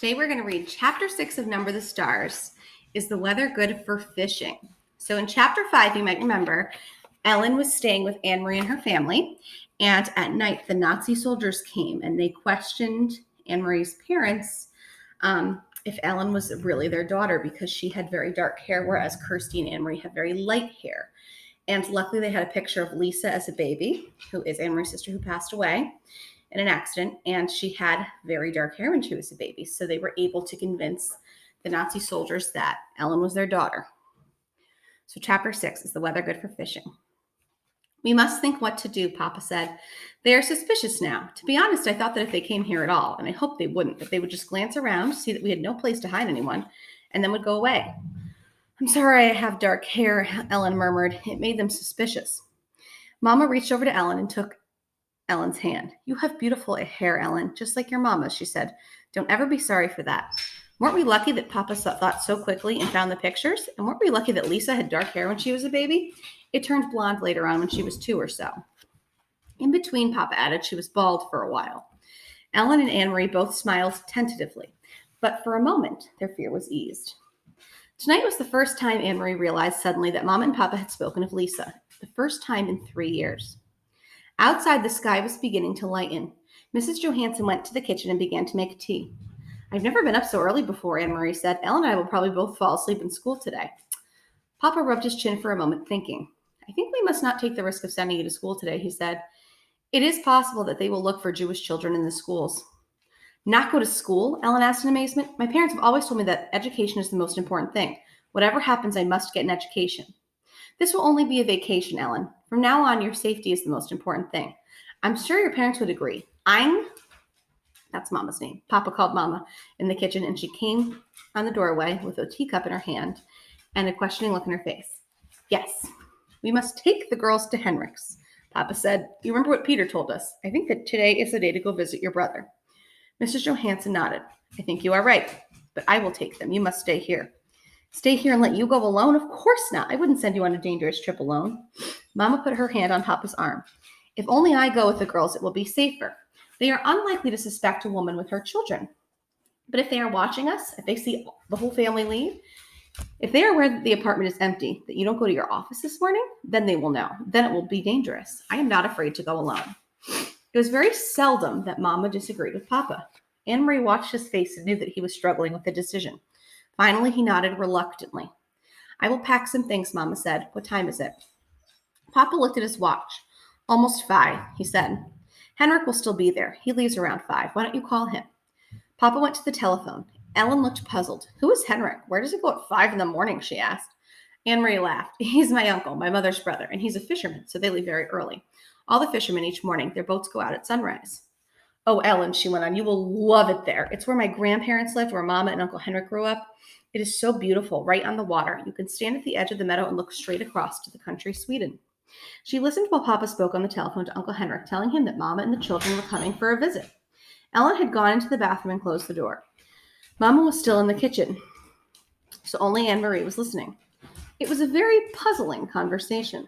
Today we're going to read Chapter 6 of Number the Stars. Is the weather good for fishing? So in Chapter 5, you might remember, Ellen was staying with Anne-Marie and her family, and at night the Nazi soldiers came and they questioned Anne-Marie's parents if Ellen was really their daughter because she had very dark hair, whereas Kirsty and Anne-Marie had very light hair. And luckily they had a picture of Lisa as a baby, who is Anne-Marie's sister who passed away in an accident, and she had very dark hair when she was a baby. So they were able to convince the Nazi soldiers that Ellen was their daughter. So Chapter 6, is the weather good for fishing? We must think what to do, Papa said. They are suspicious now. To be honest, I thought that if they came here at all, and I hoped they wouldn't, that they would just glance around, see that we had no place to hide anyone, and then would go away. I'm sorry I have dark hair, Ellen murmured. It made them suspicious. Mama reached over to Ellen and took Ellen's hand. You have beautiful hair, Ellen, just like your mama, she said. Don't ever be sorry for that. Weren't we lucky that Papa thought so quickly and found the pictures? And weren't we lucky that Lisa had dark hair when she was a baby? It turned blonde later on when she was 2 or so. In between, Papa added, she was bald for a while. Ellen and Anne-Marie both smiled tentatively, but for a moment, their fear was eased. Tonight was the first time Anne-Marie realized suddenly that Mama and Papa had spoken of Lisa, the first time in 3 years. Outside, the sky was beginning to lighten. Mrs. Johansson went to the kitchen and began to make tea. I've never been up so early before, Anne-Marie said. Ellen and I will probably both fall asleep in school today. Papa rubbed his chin for a moment, thinking. I think we must not take the risk of sending you to school today, he said. It is possible that they will look for Jewish children in the schools. Not go to school? Ellen asked in amazement. My parents have always told me that education is the most important thing. Whatever happens, I must get an education. This will only be a vacation, Ellen. From now on, your safety is the most important thing. I'm sure your parents would agree. That's Mama's name. Papa called Mama in the kitchen, and she came on the doorway with a teacup in her hand and a questioning look in her face. Yes, we must take the girls to Henrik's, Papa said. You remember what Peter told us? I think that today is the day to go visit your brother. Mrs. Johansson nodded. I think you are right, but I will take them. You must stay here. Stay here and let you go alone? Of course not. I wouldn't send you on a dangerous trip alone. Mama put her hand on Papa's arm. If only I go with the girls, it will be safer. They are unlikely to suspect a woman with her children. But if they are watching us, if they see the whole family leave, if they are aware that the apartment is empty, that you don't go to your office this morning, then they will know. Then it will be dangerous. I am not afraid to go alone. It was very seldom that Mama disagreed with Papa. Anne-Marie watched his face and knew that he was struggling with the decision. Finally, he nodded reluctantly. I will pack some things, Mama said. What time is it? Papa looked at his watch. Almost 5, he said. Henrik will still be there. He leaves around 5. Why don't you call him? Papa went to the telephone. Ellen looked puzzled. Who is Henrik? Where does he go at 5 in the morning, she asked. Anne-Marie laughed. He's my uncle, my mother's brother, and he's a fisherman, so they leave very early. All the fishermen each morning, their boats go out at sunrise. Oh, Ellen, she went on, you will love it there. It's where my grandparents lived, where Mama and Uncle Henrik grew up. It is so beautiful, right on the water. You can stand at the edge of the meadow and look straight across to the country Sweden. She listened while Papa spoke on the telephone to Uncle Henrik, telling him that Mama and the children were coming for a visit. Ellen had gone into the bathroom and closed the door. Mama was still in the kitchen, so only Anne-Marie was listening. It was a very puzzling conversation.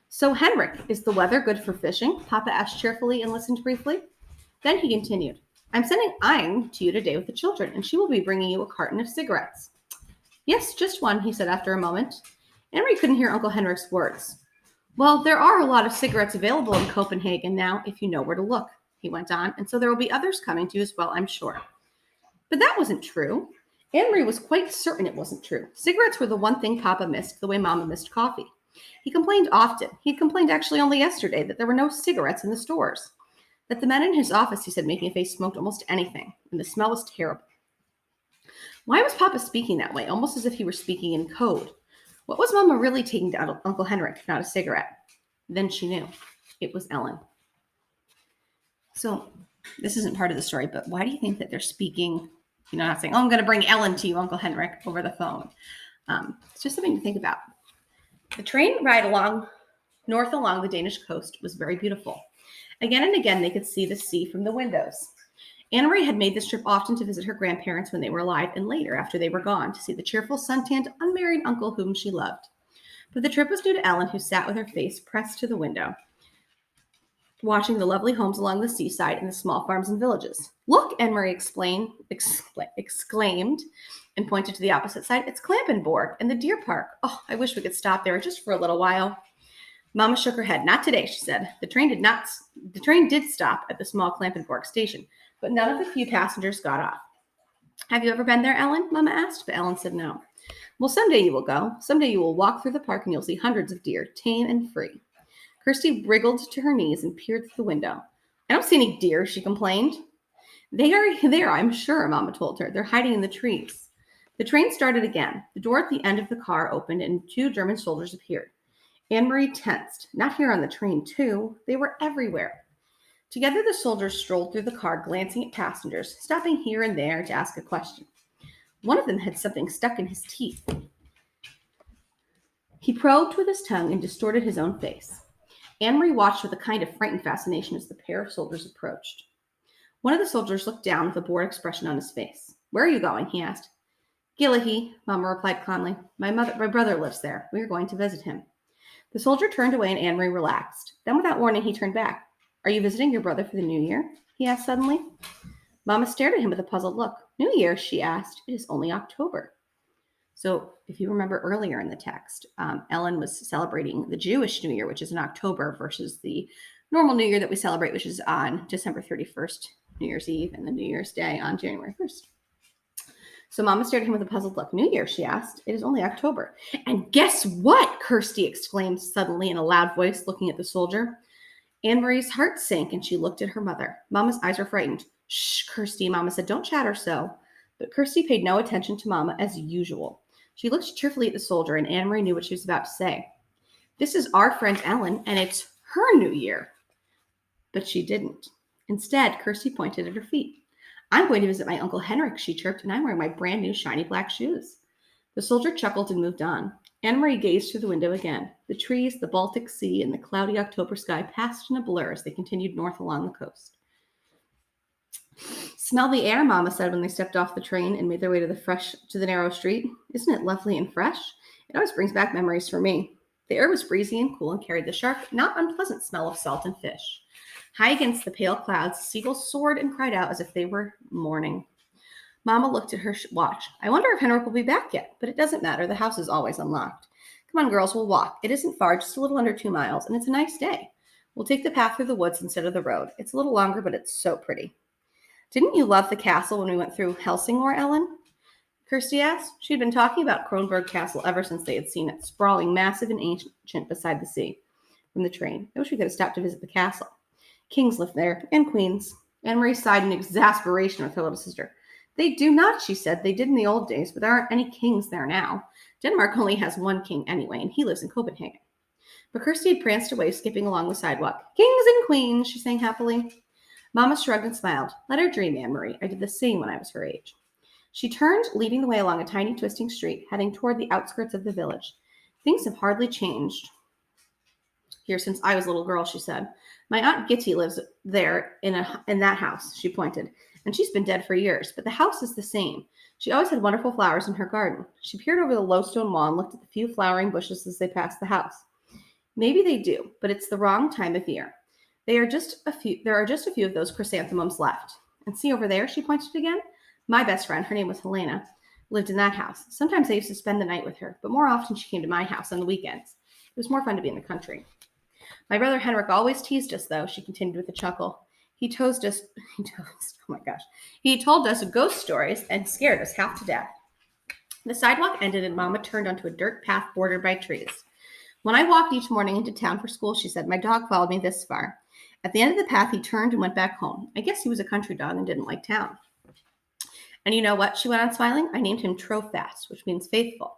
So, Henrik, is the weather good for fishing? Papa asked cheerfully and listened briefly. Then he continued, I'm sending Ayn to you today with the children, and she will be bringing you a carton of cigarettes. Yes, just one, he said after a moment. Anne-Marie couldn't hear Uncle Henrik's words. Well, there are a lot of cigarettes available in Copenhagen now, if you know where to look, he went on, and so there will be others coming to you as well, I'm sure. But that wasn't true. Anne-Marie was quite certain it wasn't true. Cigarettes were the one thing Papa missed, the way Mama missed coffee. He complained often. He complained actually only yesterday that there were no cigarettes in the stores. That the men in his office, he said, making a face, smoked almost anything, and the smell was terrible. Why was Papa speaking that way, almost as if he were speaking in code? What was Mama really taking to Uncle Henrik, if not a cigarette? Then she knew. It was Ellen. So this isn't part of the story, but why do you think that they're speaking, not saying, I'm going to bring Ellen to you, Uncle Henrik, over the phone? It's just something to think about. The train ride north along the Danish coast was very beautiful. Again and again, they could see the sea from the windows. Anne-Marie had made this trip often to visit her grandparents when they were alive, and later, after they were gone, to see the cheerful, suntanned, unmarried uncle whom she loved. But the trip was new to Ellen, who sat with her face pressed to the window. watching the lovely homes along the seaside and the small farms and villages. Look, Anne-Marie exclaimed and pointed to the opposite side. It's Klampenborg and the deer park. Oh, I wish we could stop there just for a little while. Mama shook her head. Not today, she said. The train did stop at the small Klampenborg station, but none of the few passengers got off. Have you ever been there, Ellen? Mama asked, but Ellen said no. Well, someday you will go. Someday you will walk through the park and you'll see hundreds of deer, tame and free. Kirsty wriggled to her knees and peered through the window. I don't see any deer, she complained. They are there, I'm sure, Mama told her. They're hiding in the trees. The train started again. The door at the end of the car opened and 2 German soldiers appeared. Anne-Marie tensed. Not here on the train, too. They were everywhere. Together, the soldiers strolled through the car, glancing at passengers, stopping here and there to ask a question. One of them had something stuck in his teeth. He probed with his tongue and distorted his own face. Anne-Marie watched with a kind of frightened fascination as the pair of soldiers approached. One of the soldiers looked down with a bored expression on his face. Where are you going? He asked. Gillihy, Mama replied calmly. My brother lives there. We are going to visit him. The soldier turned away and Anne-Marie relaxed. Then without warning, he turned back. Are you visiting your brother for the New Year? He asked suddenly. Mama stared at him with a puzzled look. New Year, she asked. It is only October. So if you remember earlier in the text, Ellen was celebrating the Jewish New Year, which is in October, versus the normal New Year that we celebrate, which is on December 31st, New Year's Eve, and the New Year's Day on January 1st. So Mama stared at him with a puzzled look. New Year, she asked. It is only October. And guess what? Kirsty exclaimed suddenly in a loud voice, looking at the soldier. Anne-Marie's heart sank and she looked at her mother. Mama's eyes were frightened. Shh, Kirsty, Mama said, don't chatter so. But Kirsty paid no attention to Mama as usual. She looked cheerfully at the soldier, and Anne-Marie knew what she was about to say. This is our friend Ellen, and it's her New Year. But she didn't. Instead, Kirsty pointed at her feet. I'm going to visit my Uncle Henrik, she chirped, and I'm wearing my brand new shiny black shoes. The soldier chuckled and moved on. Anne-Marie gazed through the window again. The trees, the Baltic Sea, and the cloudy October sky passed in a blur as they continued north along the coast. Smell the air, Mama said when they stepped off the train and made their way to the narrow street. Isn't it lovely and fresh? It always brings back memories for me. The air was breezy and cool and carried the sharp, not unpleasant smell of salt and fish. High against the pale clouds, seagulls soared and cried out as if they were mourning. Mama looked at her watch. I wonder if Henrik will be back yet, but it doesn't matter. The house is always unlocked. Come on, girls, we'll walk. It isn't far, just a little under 2 miles, and it's a nice day. We'll take the path through the woods instead of the road. It's a little longer, but it's so pretty. Didn't you love the castle when we went through Helsingor, Ellen? Kirsty asked. She had been talking about Kronborg Castle ever since they had seen it, sprawling massive and ancient beside the sea from the train. I wish we could have stopped to visit the castle. Kings lived there, and queens. Anne-Marie sighed in exasperation with her little sister. They do not, she said. They did in the old days, but there aren't any kings there now. Denmark only has one king anyway, and he lives in Copenhagen. But Kirsty had pranced away, skipping along the sidewalk. Kings and queens, she sang happily. Mama shrugged and smiled. Let her dream, Anne-Marie. I did the same when I was her age. She turned, leading the way along a tiny twisting street, heading toward the outskirts of the village. Things have hardly changed here since I was a little girl, she said. My Aunt Gitty lives there in that house, she pointed, and she's been dead for years, but the house is the same. She always had wonderful flowers in her garden. She peered over the low stone wall and looked at the few flowering bushes as they passed the house. Maybe they do, but it's the wrong time of year. There are just a few of those chrysanthemums left. And see over there, she pointed again. My best friend, her name was Helena, lived in that house. Sometimes I used to spend the night with her, but more often she came to my house on the weekends. It was more fun to be in the country. My brother Henrik always teased us, though, she continued with a chuckle. He told us ghost stories and scared us half to death. The sidewalk ended and Mama turned onto a dirt path bordered by trees. When I walked each morning into town for school, she said, my dog followed me this far. At the end of the path, he turned and went back home. I guess he was a country dog and didn't like town. And you know what? She went on smiling. I named him Trofast, which means faithful.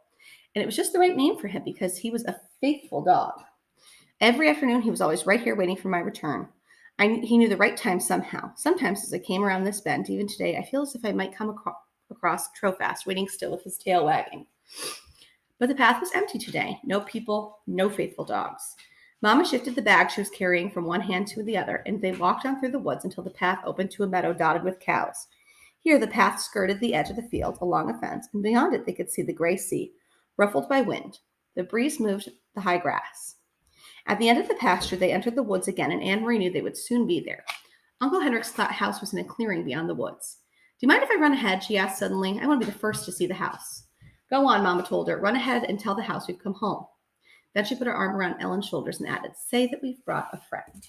And it was just the right name for him because he was a faithful dog. Every afternoon, he was always right here waiting for my return. He knew the right time somehow. Sometimes as I came around this bend, even today, I feel as if I might come across Trofast, waiting still with his tail wagging. But the path was empty today. No people, no faithful dogs. Mama shifted the bag she was carrying from one hand to the other, and they walked on through the woods until the path opened to a meadow dotted with cows. Here, the path skirted the edge of the field along a fence, and beyond it they could see the gray sea, ruffled by wind. The breeze moved the high grass. At the end of the pasture, they entered the woods again, and Anne Marie knew they would soon be there. Uncle Henrik's house was in a clearing beyond the woods. Do you mind if I run ahead? She asked suddenly. I want to be the first to see the house. Go on, Mama told her. Run ahead and tell the house we've come home. Then she put her arm around Ellen's shoulders and added, say that we've brought a friend.